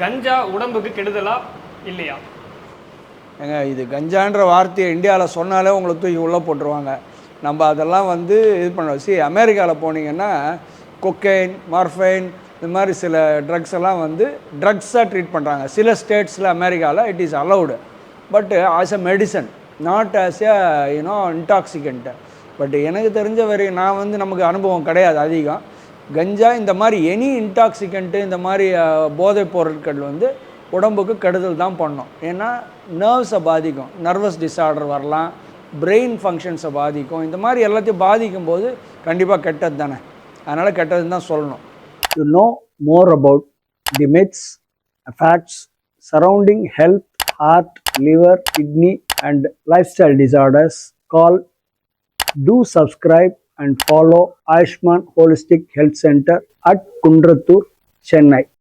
கஞ்சா உடம்புக்கு கெடுதலா இல்லையா? ஏங்க இது கஞ்சான்ற வார்த்தையை இந்தியாவில் சொன்னாலே உங்களை தூக்கி உள்ளே போட்டுருவாங்க. நம்ம அதெல்லாம் இது பண்ணுவோம். அமெரிக்காவில் போனீங்கன்னா கொக்கைன், மார்ஃபைன் இந்த மாதிரி சில ட்ரக்ஸ் எல்லாம் ட்ரக்ஸாக ட்ரீட் பண்ணுறாங்க. சில ஸ்டேட்ஸில் அமெரிக்காவில் it is allowed, but as a medicine, not as a intoxicant. பட் எனக்கு தெரிஞ்ச வரைக்கும் நான் நமக்கு அனுபவம் கிடையாது அதிகம். கஞ்சா இந்த மாதிரி எனி இன்டாக்சிகண்ட்டு இந்த மாதிரி போதைப் பொருட்கள் உடம்புக்கு கெடுதல் தான் பண்ணும். ஏன்னா நர்வ்ஸை பாதிக்கும், நர்வஸ் டிஸார்டர் வரலாம், பிரெயின் ஃபங்க்ஷன்ஸை பாதிக்கும். இந்த மாதிரி எல்லாத்தையும் பாதிக்கும் போது கண்டிப்பாக கெட்டது தானே. அதனால் கெட்டதுன்னு தான் சொல்லணும். To know more about the myths, facts surrounding health, heart, liver, kidney and lifestyle disorders, do subscribe and follow Ayushman Holistic Health Center at Kundrathur, Chennai.